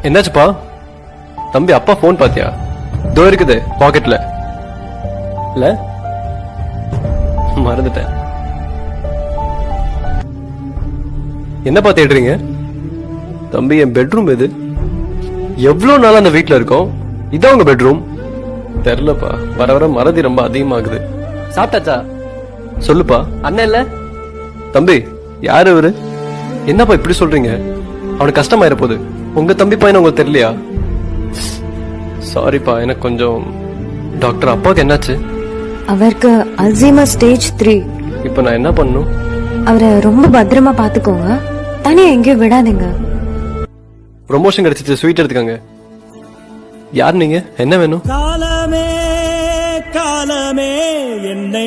என்னாச்சுப்பா? தம்பி அப்பா போன் பாத்தியா? இதோ இருக்குது பாக்கெட்ல. இல்ல மறந்துட்டேன். என்னப்பா தேடுறீங்க? தம்பி என் பெட்ரூம் எது? எவ்வளவு நாள் அந்த வீட்டுல இருக்கோம். இதான் உங்க பெட்ரூம்? தெரியலப்பா, வர வர மறதி ரொம்ப அதிகமாகுது. சாப்பிட்டாச்சா? சொல்லுப்பா. அண்ணன் இல்ல? தம்பி யாரு இவரு? என்னப்பா இப்படி சொல்றீங்க? அவனுக்கு கஷ்டமாயிர போகுது. உங்க தம்பி பையன் உங்களுக்கு தெரியலையா? சாரிப்பா, எனக்கு கொஞ்சம். டாக்டர் அப்பாவுக்கு என்னாச்சு? அவருக்கு அல்சைமர் ஸ்டேஜ் 3. இப்ப நான் என்ன பண்ணணும்? அவரை ரொம்ப பத்திரமா பாத்துக்கோங்க. தனியா எங்கேயும் விடாதீங்க. ப்ரொமோஷன் கிடைச்சிச்சு, ஸ்வீட் எடுத்துக்கங்க. யார் நீங்க? என்ன வேணும்? காலமே காலமே என்னை